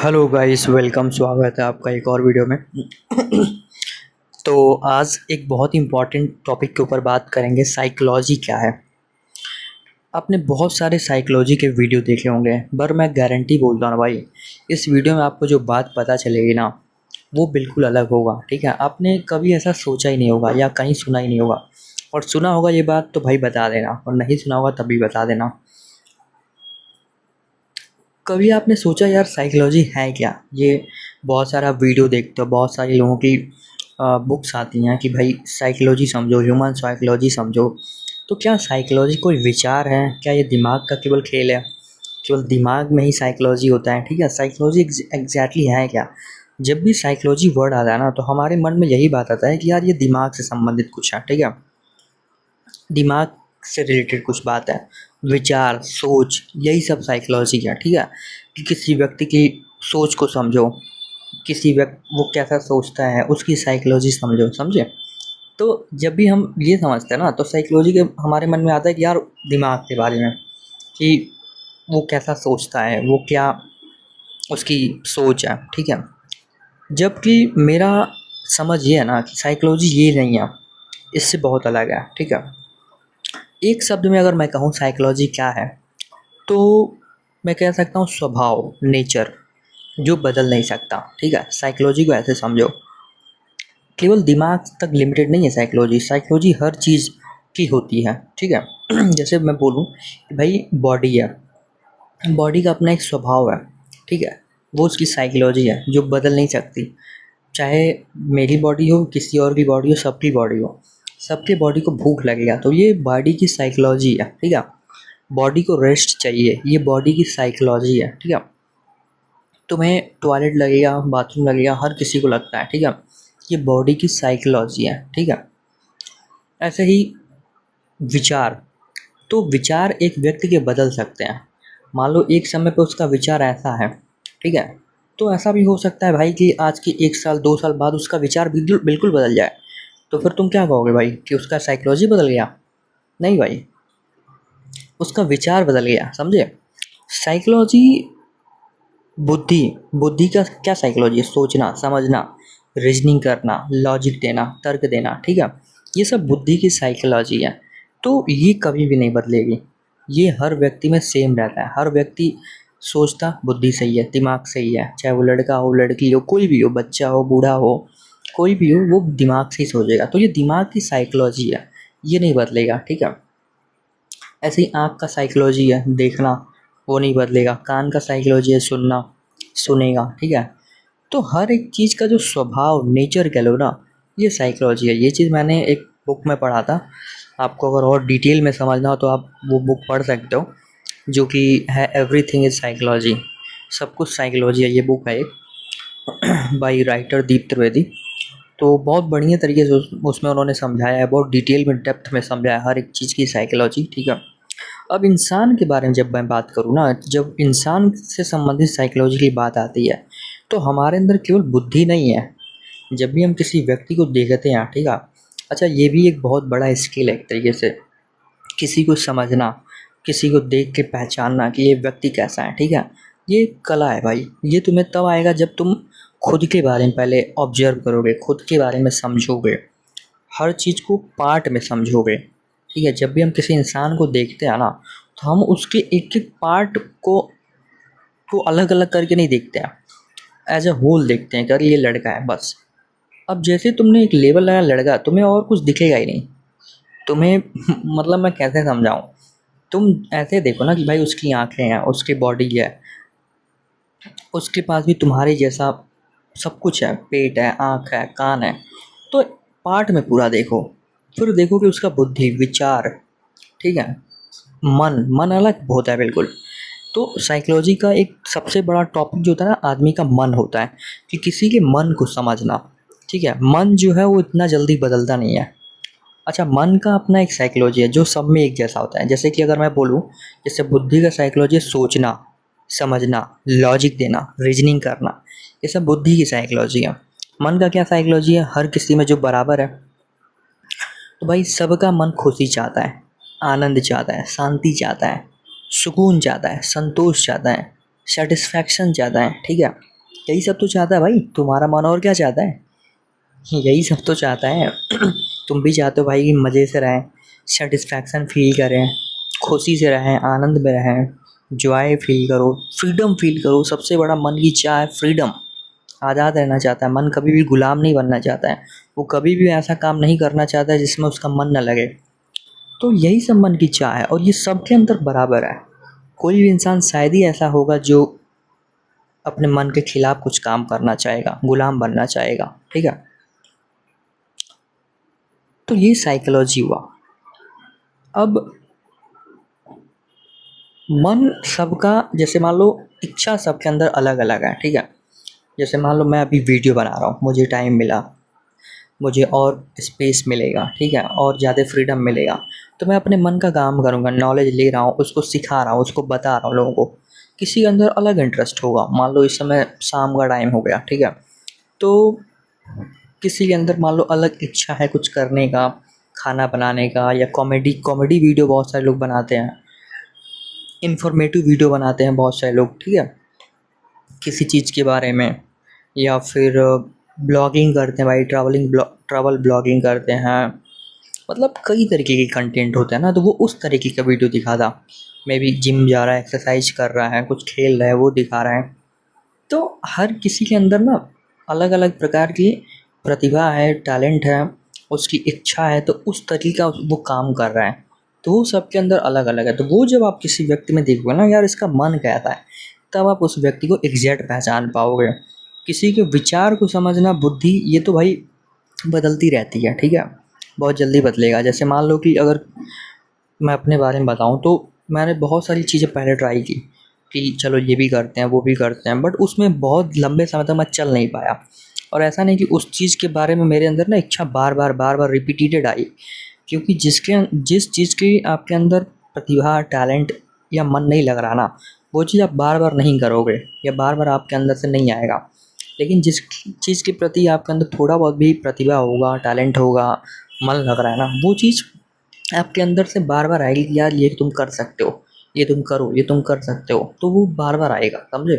Hello guys, welcome. स्वागत है आपका एक और वीडियो में। तो आज एक बहुत इम्पॉर्टेंट टॉपिक के ऊपर बात करेंगे, साइकोलॉजी क्या है। आपने बहुत सारे साइकोलॉजी के वीडियो देखे होंगे, पर मैं गारंटी बोलता हूँ भाई, इस वीडियो में आपको जो बात पता चलेगी ना, वो बिल्कुल अलग होगा। ठीक है, आपने कभी ऐसा सोचा ही नहीं होगा या कहीं सुना ही नहीं होगा, और सुना होगा ये बात तो भाई बता देना, और नहीं सुना होगा तब भी बता देना। कभी आपने सोचा यार साइकोलॉजी है क्या? ये बहुत सारा वीडियो देखते हो, बहुत सारे लोगों की बुक्स आती हैं कि भाई साइकोलॉजी समझो, ह्यूमन साइकोलॉजी समझो। तो क्या साइकोलॉजी कोई विचार है? क्या ये दिमाग का केवल खेल है? केवल दिमाग में ही साइकोलॉजी होता है? ठीक है, साइकोलॉजी एग्जैक्टली है क्या? जब भी साइकोलॉजी वर्ड आता है ना, तो हमारे मन में यही बात आता है कि यार ये दिमाग से संबंधित कुछ है। ठीक है, दिमाग से रिलेटेड कुछ बात है, विचार, सोच, यही सब साइकोलॉजी है। ठीक है, कि किसी व्यक्ति की सोच को समझो, किसी व्यक्ति वो कैसा सोचता है उसकी साइकोलॉजी समझो, समझे। तो जब भी हम ये समझते हैं ना, तो साइकोलॉजी के हमारे मन में आता है कि यार दिमाग के बारे में, कि वो कैसा सोचता है, वो क्या उसकी सोच है। ठीक है, जबकि मेरा समझ ये है ना कि साइकोलॉजी ये नहीं है, इससे बहुत अलग है। ठीक है, एक शब्द में अगर मैं कहूँ साइकोलॉजी क्या है, तो मैं कह सकता हूँ स्वभाव, नेचर, जो बदल नहीं सकता। ठीक है, साइकोलॉजी को ऐसे समझो, केवल दिमाग तक लिमिटेड नहीं है साइकोलॉजी। साइकोलॉजी हर चीज़ की होती है। ठीक है, जैसे मैं बोलूँ कि भाई बॉडी है, बॉडी का अपना एक स्वभाव है। ठीक है, वो उसकी साइकोलॉजी है जो बदल नहीं सकती। चाहे मेरी बॉडी हो, किसी और की बॉडी हो, सबकी बॉडी हो, सबके बॉडी को भूख लगेगा तो ये बॉडी की साइकोलॉजी है। ठीक है, बॉडी को रेस्ट चाहिए, ये बॉडी की साइकोलॉजी है। ठीक है, तुम्हें टॉयलेट लगेगा, बाथरूम लगेगा, हर किसी को लगता है। ठीक है, ये बॉडी की साइकोलॉजी है। ठीक है, ऐसे ही विचार, तो विचार एक व्यक्ति के बदल सकते हैं। मान लो एक समय पे उसका विचार ऐसा है, ठीक है, तो ऐसा भी हो सकता है भाई कि आज की 1 साल 2 साल बाद उसका विचार बिल्कुल बिल्कुल बदल जाए। तो फिर तुम क्या कहोगे भाई, कि उसका साइकोलॉजी बदल गया? नहीं भाई, उसका विचार बदल गया, समझे। साइकोलॉजी, बुद्धि, बुद्धि का क्या साइकोलॉजी है? सोचना, समझना, रीजनिंग करना, लॉजिक देना, तर्क देना। ठीक है, ये सब बुद्धि की साइकोलॉजी है। तो ये कभी भी नहीं बदलेगी, ये हर व्यक्ति में सेम रहता है। हर व्यक्ति सोचता बुद्धि से ही है, दिमाग से ही है। चाहे वो लड़का हो, लड़की हो, कोई भी हो, बच्चा हो, बूढ़ा हो, कोई भी हो, वो दिमाग से ही सोचेगा। तो ये दिमाग की साइकोलॉजी है, ये नहीं बदलेगा। ठीक है, ऐसे ही आँख का साइकोलॉजी है देखना, वो नहीं बदलेगा। कान का साइकोलॉजी है सुनना, सुनेगा। ठीक है, तो हर एक चीज़ का जो स्वभाव, नेचर कह लो ना, ये साइकोलॉजी है। ये चीज़ मैंने एक बुक में पढ़ा था। आपको अगर और डिटेल में समझना हो तो आप वो बुक पढ़ सकते हो, जो कि है एवरीथिंग इज साइकोलॉजी। सब कुछ साइकोलॉजी है, ये बुक है एक बाई राइटर दीप त्रिवेदी। तो बहुत बढ़िया तरीके से उसमें उन्होंने समझाया है, बहुत डिटेल में, डेप्थ में समझाया है हर एक चीज़ की साइकोलॉजी। ठीक है, अब इंसान के बारे में जब मैं बात करूँ ना, जब इंसान से संबंधित साइकोलॉजी की बात आती है, तो हमारे अंदर केवल बुद्धि नहीं है। जब भी हम किसी व्यक्ति को देखते हैं, ठीक है, अच्छा ये भी एक बहुत बड़ा स्किल है एक तरीके से, किसी को समझना, किसी को देख के पहचानना कि ये व्यक्ति कैसा है। ठीक है, ये कला है भाई। ये तुम्हें तब आएगा जब तुम खुद के बारे में पहले ऑब्जर्व करोगे, खुद के बारे में समझोगे, हर चीज़ को पार्ट में समझोगे। ठीक है, जब भी हम किसी इंसान को देखते हैं ना, तो हम उसके एक एक पार्ट को अलग अलग करके नहीं देखते हैं, एज अ होल देखते हैं कि अरे ये लड़का है बस। अब जैसे तुमने एक लेबल लगाया लड़का, तुम्हें और कुछ दिखेगा ही नहीं तुम्हें। मतलब मैं कैसे समझाऊँ, तुम ऐसे देखो ना कि भाई उसकी आंखें हैं, उसकी बॉडी है, उसके पास भी तुम्हारे जैसा सब कुछ है, पेट है, आँख है, कान है। तो पार्ट में पूरा देखो, फिर देखो कि उसका बुद्धि, विचार, ठीक है, मन, मन अलग होता है बिल्कुल। तो साइकोलॉजी का एक सबसे बड़ा टॉपिक जो होता है ना, आदमी का मन होता है, कि किसी के मन को समझना। ठीक है, मन जो है वो इतना जल्दी बदलता नहीं है। अच्छा, मन का अपना एक साइकोलॉजी है जो सब में एक जैसा होता है। जैसे कि अगर मैं बोलूँ, जैसे बुद्धि का साइकोलॉजी है सोचना, समझना, लॉजिक देना, रीजनिंग करना, ये सब बुद्धि की साइकोलॉजी है। मन का क्या साइकोलॉजी है? हर किसी में जो बराबर है। तो भाई सबका मन खुशी चाहता है, आनंद चाहता है, शांति चाहता है, सुकून चाहता है, संतोष चाहता है, सेटिस्फैक्शन चाहता है। ठीक है, यही सब तो चाहता है भाई तुम्हारा मन, और क्या चाहता है? यही सब तो चाहता है। तुम भी चाहते हो भाई कि मज़े से रहें, सेटिस्फैक्शन फील करें, खुशी से रहें, आनंद में रहें, जॉय फील करो, फ्रीडम फील करो। सबसे बड़ा मन की चाह है फ्रीडम। आज़ाद रहना चाहता है मन, कभी भी गुलाम नहीं बनना चाहता है। वो कभी भी ऐसा काम नहीं करना चाहता है जिसमें उसका मन न लगे। तो यही सब मन की चाह है, और ये सबके अंदर बराबर है। कोई भी इंसान शायद ही ऐसा होगा जो अपने मन के खिलाफ कुछ काम करना चाहेगा, गुलाम बनना चाहेगा। ठीक है, तो ये साइकोलॉजी हुआ। अब मन सबका, जैसे मान लो इच्छा सबके अंदर अलग अलग है। ठीक है, जैसे मान लो मैं अभी वीडियो बना रहा हूँ, मुझे टाइम मिला, मुझे और स्पेस मिलेगा, ठीक है, और ज़्यादा फ्रीडम मिलेगा, तो मैं अपने मन का काम करूँगा, नॉलेज ले रहा हूँ, उसको सिखा रहा हूँ, उसको बता रहा हूँ लोगों को। किसी के अंदर अलग इंटरेस्ट होगा। मान लो इस समय शाम का टाइम हो गया, ठीक है, तो किसी के अंदर मान लो अलग इच्छा है कुछ करने का, खाना बनाने का, या कॉमेडी कॉमेडी वीडियो बहुत सारे लोग बनाते हैं, इन्फॉर्मेटिव वीडियो बनाते हैं बहुत सारे लोग। ठीक है, किसी चीज़ के बारे में, या फिर ब्लॉगिंग करते हैं भाई, ट्रैवल ब्लॉगिंग करते हैं। मतलब कई तरीके के कंटेंट होते हैं ना, तो वो उस तरीके का वीडियो दिखाता। मे बी जिम जा रहा है, एक्सरसाइज कर रहा है, कुछ खेल रहा है, वो दिखा रहा है। तो हर किसी के अंदर ना अलग अलग प्रकार की प्रतिभा है, टैलेंट है, उसकी इच्छा है, तो उस तरीके का वो काम कर रहा है। तो वो सबके अंदर अलग अलग है। तो वो जब आप किसी व्यक्ति में देखोगे ना, यार इसका मन कहता है, तब आप उस व्यक्ति को एग्जैक्ट पहचान पाओगे। किसी के विचार को समझना, बुद्धि, ये तो भाई बदलती रहती है। ठीक है, बहुत जल्दी बदलेगा। जैसे मान लो कि अगर मैं अपने बारे में बताऊं, तो मैंने बहुत सारी चीज़ें पहले ट्राई की कि चलो ये भी करते हैं, वो भी करते हैं, बट उसमें बहुत लंबे समय तक मैं चल नहीं पाया। और ऐसा नहीं कि उस चीज़ के बारे में मेरे अंदर ना इच्छा बार बार रिपीटेड आई, क्योंकि जिस चीज़ की आपके अंदर प्रतिभा, टैलेंट या मन नहीं लग रहा ना, वो चीज़ आप बार बार नहीं करोगे, या बार बार आपके अंदर से नहीं आएगा। लेकिन जिस चीज़ के प्रति आपके अंदर थोड़ा बहुत भी प्रतिभा होगा, टैलेंट होगा, मन लग रहा है ना, वो चीज़ आपके अंदर से बार बार आएगी कि यार ये तुम कर सकते हो, ये तुम करो, ये तुम कर सकते हो, तो वो बार बार आएगा, समझे?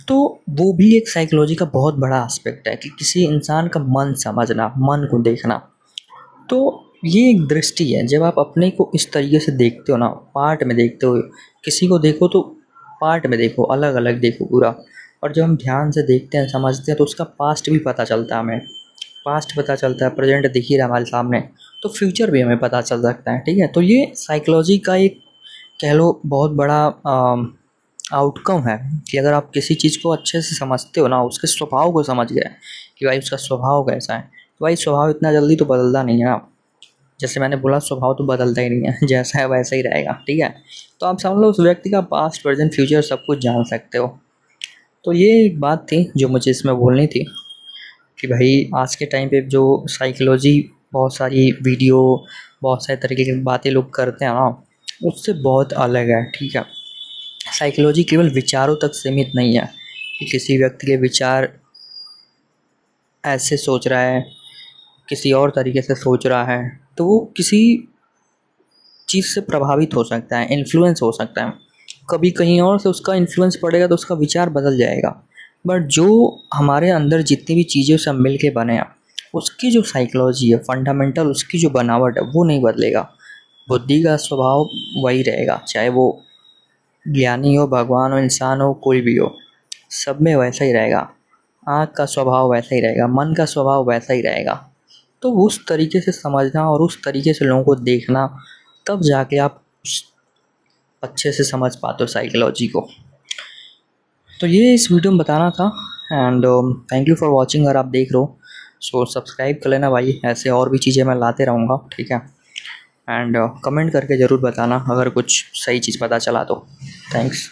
तो वो भी एक साइकोलॉजी का बहुत बड़ा एस्पेक्ट है कि किसी इंसान का मन समझना, मन को देखना। तो ये एक दृष्टि है। जब आप अपने को इस तरीके से देखते हो ना, पार्ट में देखते हो, किसी को देखो तो पार्ट में देखो, अलग अलग देखो पूरा। और जब हम ध्यान से देखते हैं, समझते हैं, तो उसका पास्ट भी पता चलता है हमें। पास्ट पता चलता है, प्रेजेंट दिख ही रहा है हमारे सामने, तो फ्यूचर भी हमें पता चल सकता है। ठीक है, तो ये साइकोलॉजी का एक, कह लो, बहुत बड़ा आउटकम है कि अगर आप किसी चीज़ को अच्छे से समझते हो ना, उसके स्वभाव को समझ गए कि भाई उसका स्वभाव कैसा है, तो भाई स्वभाव इतना जल्दी तो बदलता नहीं है ना। जैसे मैंने बोला, स्वभाव तो बदलता ही नहीं है, जैसा है वैसा ही रहेगा। ठीक है, तो आप समझ लो उस व्यक्ति का पास्ट, प्रेजेंट, फ्यूचर सब कुछ जान सकते हो। तो ये एक बात थी जो मुझे इसमें बोलनी थी कि भाई आज के टाइम पे जो साइकोलॉजी, बहुत सारी वीडियो, बहुत सारे तरीके की बातें लोग करते हैं ना, उससे बहुत अलग है। ठीक है, साइकोलॉजी केवल विचारों तक सीमित नहीं है कि किसी व्यक्ति के विचार ऐसे सोच रहा है, किसी और तरीके से सोच रहा है, तो वो किसी चीज़ से प्रभावित हो सकता है, इन्फ्लुएंस हो सकता है। कभी कहीं और से उसका इन्फ्लुएंस पड़ेगा तो उसका विचार बदल जाएगा। बट जो हमारे अंदर जितनी भी चीज़ें सब मिल के बने हैं, उसकी जो साइकोलॉजी है, फंडामेंटल उसकी जो बनावट है, वो नहीं बदलेगा। बुद्धि का स्वभाव वही रहेगा, चाहे वो ज्ञानी हो, भगवान हो, इंसान हो, कोई भी हो, सब में वैसा ही रहेगा। आँख का स्वभाव वैसा ही रहेगा, मन का स्वभाव वैसा ही रहेगा। तो उस तरीके से समझना और उस तरीके से लोगों को देखना, तब जाके आप अच्छे से समझ पाते हो साइकोलॉजी को। तो ये इस वीडियो में बताना था। And thank you for watching. अगर आप देख रहे हो सो सब्सक्राइब कर लेना भाई, ऐसे और भी चीज़ें मैं लाते रहूँगा। ठीक है, एंड कमेंट करके ज़रूर बताना अगर कुछ सही चीज़ पता चला तो। थैंक्स।